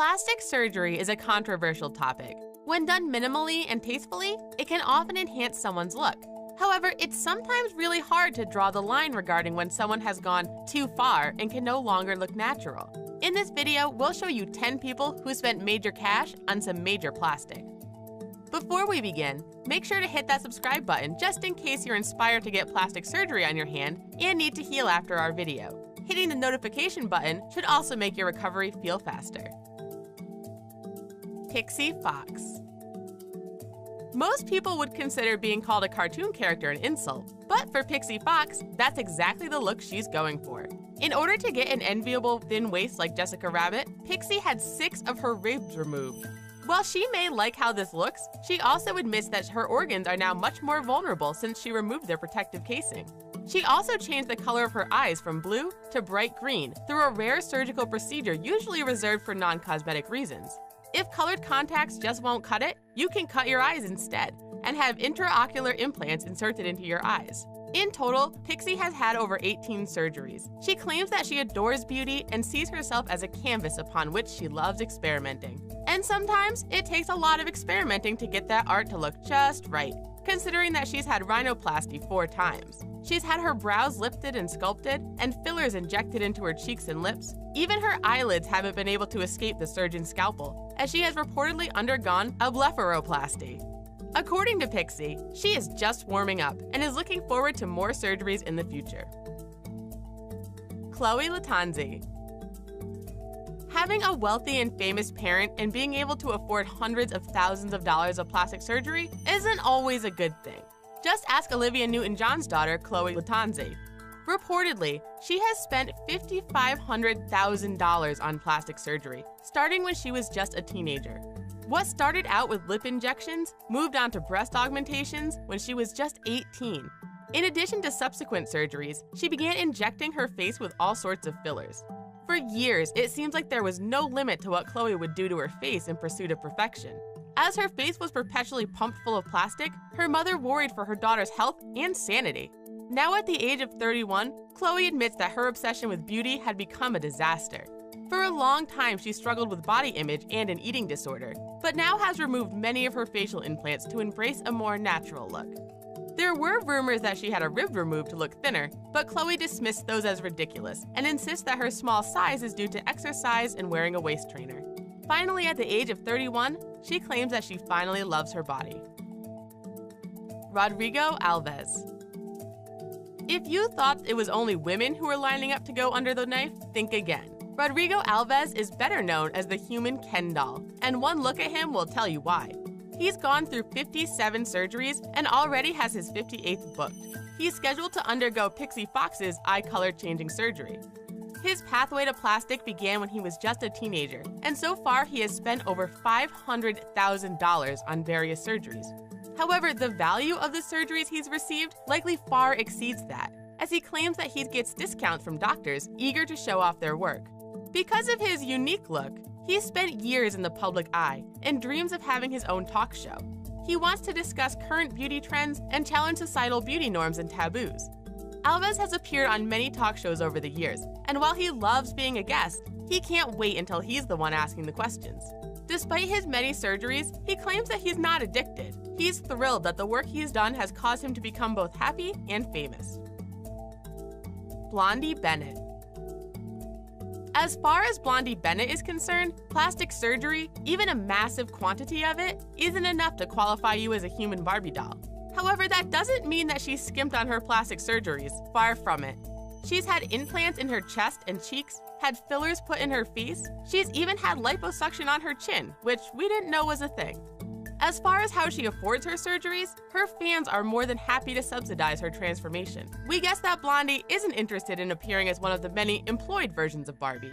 Plastic surgery is a controversial topic. When done minimally and tastefully, it can often enhance someone's look. However, it's sometimes really hard to draw the line regarding when someone has gone too far and can no longer look natural. In this video, we'll show you 10 people who spent major cash on some major plastic. Before we begin, make sure to hit that subscribe button just in case you're inspired to get plastic surgery on your hand and need to heal after our video. Hitting the notification button should also make your recovery feel faster. Pixie Fox. Most people would consider being called a cartoon character an insult, but for Pixie Fox, that's exactly the look she's going for. In order to get an enviable thin waist like Jessica Rabbit, Pixie had 6 of her ribs removed. While she may like how this looks, she also admits that her organs are now much more vulnerable since she removed their protective casing. She also changed the color of her eyes from blue to bright green through a rare surgical procedure usually reserved for non-cosmetic reasons. If colored contacts just won't cut it, you can cut your eyes instead and have intraocular implants inserted into your eyes. In total, Pixie has had over 18 surgeries. She claims that she adores beauty and sees herself as a canvas upon which she loves experimenting. And sometimes, it takes a lot of experimenting to get that art to look just right, considering that she's had rhinoplasty 4 times. She's had her brows lifted and sculpted, and fillers injected into her cheeks and lips. Even her eyelids haven't been able to escape the surgeon's scalpel, as she has reportedly undergone a blepharoplasty. According to Pixie, she is just warming up and is looking forward to more surgeries in the future. Chloe Lattanzi. Having a wealthy and famous parent and being able to afford hundreds of thousands of dollars of plastic surgery isn't always a good thing. Just ask Olivia Newton-John's daughter, Chloe Lattanzi. Reportedly, she has spent $5,500,000 on plastic surgery, starting when she was just a teenager. What started out with lip injections moved on to breast augmentations when she was just 18. In addition to subsequent surgeries, she began injecting her face with all sorts of fillers. For years, it seems like there was no limit to what Chloe would do to her face in pursuit of perfection. As her face was perpetually pumped full of plastic, her mother worried for her daughter's health and sanity. Now at the age of 31, Chloe admits that her obsession with beauty had become a disaster. For a long time, she struggled with body image and an eating disorder, but now has removed many of her facial implants to embrace a more natural look. There were rumors that she had a rib removed to look thinner, but Chloe dismissed those as ridiculous and insists that her small size is due to exercise and wearing a waist trainer. Finally, at the age of 31, she claims that she finally loves her body. Rodrigo Alves. If you thought it was only women who were lining up to go under the knife, think again. Rodrigo Alves is better known as the human Ken doll, and one look at him will tell you why. He's gone through 57 surgeries and already has his 58th booked. He's scheduled to undergo Pixie Fox's eye color changing surgery. His pathway to plastic began when he was just a teenager, and so far he has spent over $500,000 on various surgeries. However, the value of the surgeries he's received likely far exceeds that, as he claims that he gets discounts from doctors eager to show off their work. Because of his unique look, he's spent years in the public eye and dreams of having his own talk show. He wants to discuss current beauty trends and challenge societal beauty norms and taboos. Alves has appeared on many talk shows over the years, and while he loves being a guest, he can't wait until he's the one asking the questions. Despite his many surgeries, he claims that he's not addicted. He's thrilled that the work he's done has caused him to become both happy and famous. Blondie Bennett. As far as Blondie Bennett is concerned, plastic surgery, even a massive quantity of it, isn't enough to qualify you as a human Barbie doll. However, that doesn't mean that she's skimped on her plastic surgeries, far from it. She's had implants in her chest and cheeks, had fillers put in her face, she's even had liposuction on her chin, which we didn't know was a thing. As far as how she affords her surgeries, her fans are more than happy to subsidize her transformation. We guess that Blondie isn't interested in appearing as one of the many employed versions of Barbie.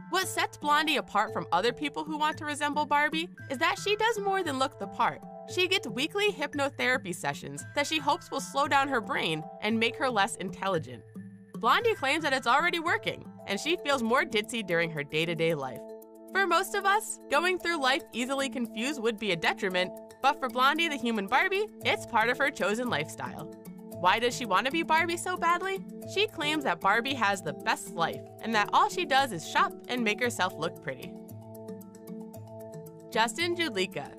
What sets Blondie apart from other people who want to resemble Barbie is that she does more than look the part. She gets weekly hypnotherapy sessions that she hopes will slow down her brain and make her less intelligent. Blondie claims that it's already working, and she feels more ditzy during her day-to-day life. For most of us, going through life easily confused would be a detriment, but for Blondie the human Barbie, it's part of her chosen lifestyle. Why does she want to be Barbie so badly? She claims that Barbie has the best life, and that all she does is shop and make herself look pretty. Justin Judlicka.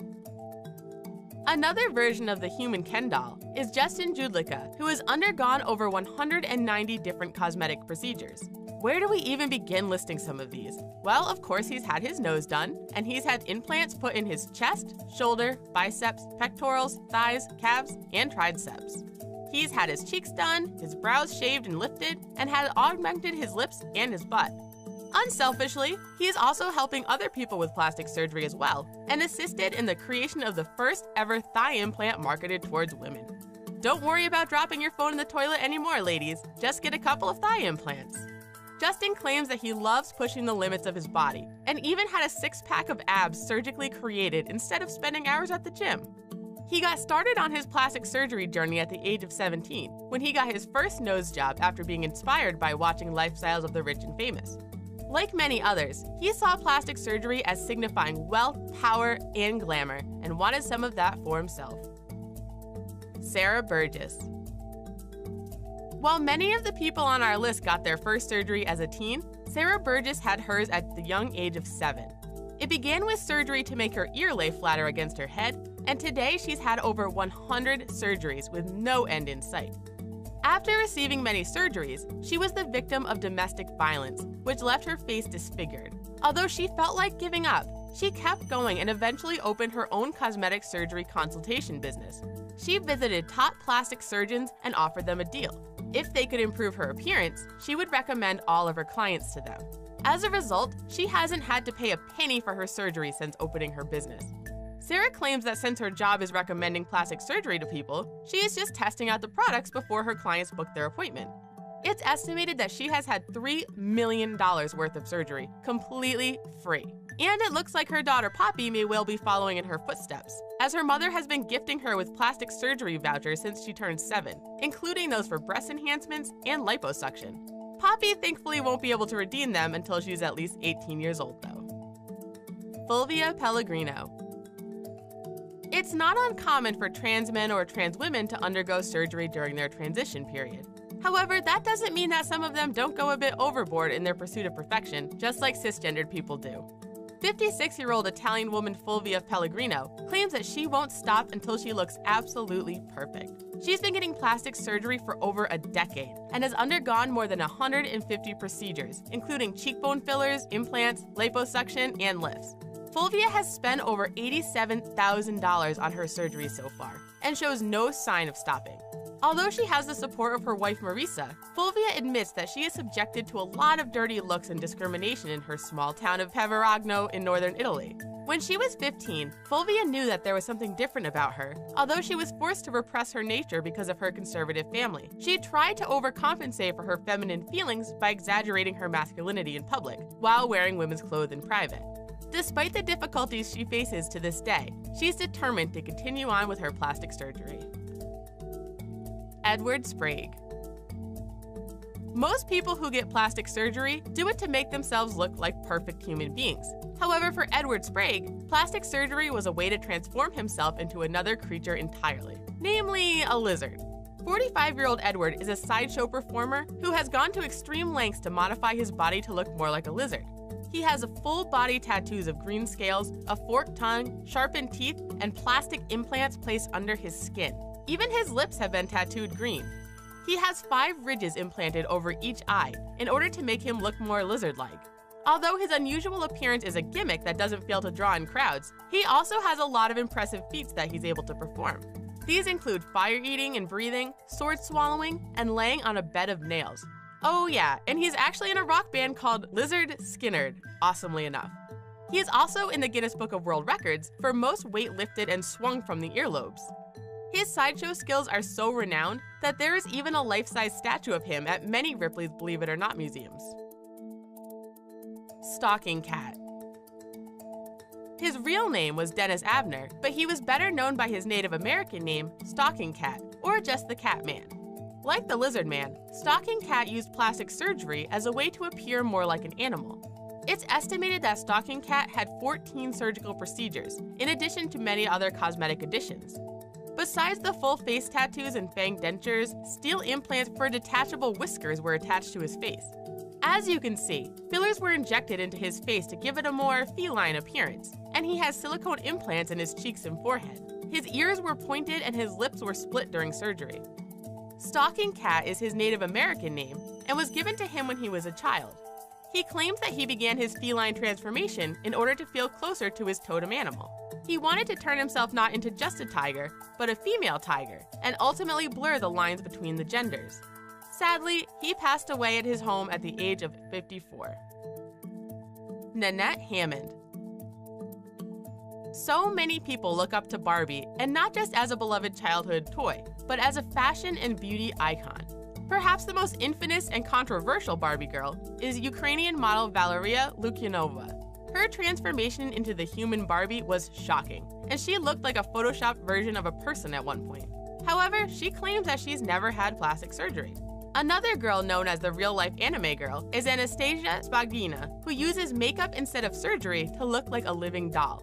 Another version of the human Ken doll is Justin Judlicka, who has undergone over 190 different cosmetic procedures. Where do we even begin listing some of these? Well, of course, he's had his nose done, and he's had implants put in his chest, shoulder, biceps, pectorals, thighs, calves, and triceps. He's had his cheeks done, his brows shaved and lifted, and had augmented his lips and his butt. Unselfishly, he is also helping other people with plastic surgery as well, and assisted in the creation of the first ever thigh implant marketed towards women. Don't worry about dropping your phone in the toilet anymore, ladies. Just get a couple of thigh implants. Justin claims that he loves pushing the limits of his body, and even had a six-pack of abs surgically created instead of spending hours at the gym. He got started on his plastic surgery journey at the age of 17, when he got his first nose job after being inspired by watching lifestyles of the rich and famous. Like many others, he saw plastic surgery as signifying wealth, power, and glamour, and wanted some of that for himself. Sarah Burgess. While many of the people on our list got their first surgery as a teen, Sarah Burgess had hers at the young age of 7. It began with surgery to make her ear lay flatter against her head, and today she's had over 100 surgeries with no end in sight. After receiving many surgeries, she was the victim of domestic violence, which left her face disfigured. Although she felt like giving up, she kept going and eventually opened her own cosmetic surgery consultation business. She visited top plastic surgeons and offered them a deal. If they could improve her appearance, she would recommend all of her clients to them. As a result, she hasn't had to pay a penny for her surgery since opening her business. Sarah claims that since her job is recommending plastic surgery to people, she is just testing out the products before her clients book their appointment. It's estimated that she has had $3 million worth of surgery, completely free. And it looks like her daughter Poppy may well be following in her footsteps, as her mother has been gifting her with plastic surgery vouchers since she turned 7, including those for breast enhancements and liposuction. Poppy thankfully won't be able to redeem them until she's at least 18 years old, though. Fulvia Pellegrino. It's not uncommon for trans men or trans women to undergo surgery during their transition period. However, that doesn't mean that some of them don't go a bit overboard in their pursuit of perfection, just like cisgendered people do. 56-year-old Italian woman Fulvia Pellegrino claims that she won't stop until she looks absolutely perfect. She's been getting plastic surgery for over a decade and has undergone more than 150 procedures, including cheekbone fillers, implants, liposuction, and lifts. Fulvia has spent over $87,000 on her surgery so far and shows no sign of stopping. Although she has the support of her wife Marisa, Fulvia admits that she is subjected to a lot of dirty looks and discrimination in her small town of Peveragno in northern Italy. When she was 15, Fulvia knew that there was something different about her. Although she was forced to repress her nature because of her conservative family, she tried to overcompensate for her feminine feelings by exaggerating her masculinity in public, while wearing women's clothes in private. Despite the difficulties she faces to this day, she's determined to continue on with her plastic surgery. Edward Sprague. Most people who get plastic surgery do it to make themselves look like perfect human beings. However, for Edward Sprague, plastic surgery was a way to transform himself into another creature entirely, namely a lizard. 45-year-old Edward is a sideshow performer who has gone to extreme lengths to modify his body to look more like a lizard. He has full body tattoos of green scales, a forked tongue, sharpened teeth, and plastic implants placed under his skin. Even his lips have been tattooed green. He has 5 ridges implanted over each eye in order to make him look more lizard-like. Although his unusual appearance is a gimmick that doesn't fail to draw in crowds, he also has a lot of impressive feats that he's able to perform. These include fire-eating and breathing, sword swallowing, and laying on a bed of nails. Oh yeah, and he's actually in a rock band called Lizard Skynyrd, awesomely enough. He is also in the Guinness Book of World Records for most weight lifted and swung from the earlobes. His sideshow skills are so renowned that there is even a life-size statue of him at many Ripley's Believe It or Not museums. Stalking Cat. His real name was Dennis Abner, but he was better known by his Native American name, Stalking Cat, or just the Cat Man. Like the Lizard Man, Stalking Cat used plastic surgery as a way to appear more like an animal. It's estimated that Stalking Cat had 14 surgical procedures, in addition to many other cosmetic additions. Besides the full face tattoos and fang dentures, steel implants for detachable whiskers were attached to his face. As you can see, fillers were injected into his face to give it a more feline appearance, and he has silicone implants in his cheeks and forehead. His ears were pointed and his lips were split during surgery. Stalking Cat is his Native American name and was given to him when he was a child. He claims that he began his feline transformation in order to feel closer to his totem animal. He wanted to turn himself not into just a tiger, but a female tiger, and ultimately blur the lines between the genders. Sadly, he passed away at his home at the age of 54. Nanette Hammond. So many people look up to Barbie, and not just as a beloved childhood toy, but as a fashion and beauty icon. Perhaps the most infamous and controversial Barbie girl is Ukrainian model Valeria Lukyanova. Her transformation into the human Barbie was shocking, and she looked like a photoshopped version of a person at one point. However, she claims that she's never had plastic surgery. Another girl known as the real-life anime girl is Anastasia Spagina, who uses makeup instead of surgery to look like a living doll.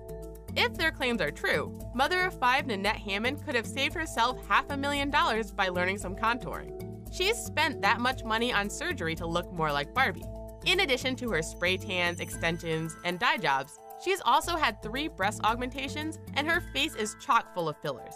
If their claims are true, mother of 5 Nanette Hammond could have saved herself $500,000 by learning some contouring. She's spent that much money on surgery to look more like Barbie. In addition to her spray tans, extensions, and dye jobs, she's also had 3 breast augmentations, and her face is chock full of fillers.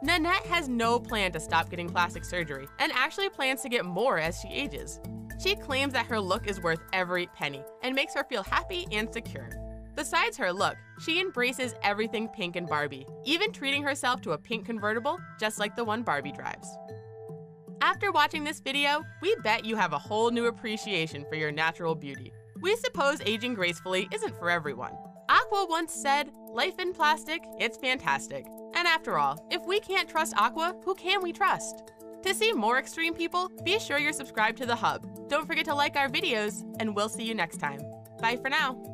Nanette has no plan to stop getting plastic surgery and actually plans to get more as she ages. She claims that her look is worth every penny and makes her feel happy and secure. Besides her look, she embraces everything pink in Barbie, even treating herself to a pink convertible just like the one Barbie drives. After watching this video, we bet you have a whole new appreciation for your natural beauty. We suppose aging gracefully isn't for everyone. Aqua once said, "Life in plastic, it's fantastic." And after all, if we can't trust Aqua, who can we trust? To see more extreme people, be sure you're subscribed to The Hub. Don't forget to like our videos, and we'll see you next time. Bye for now.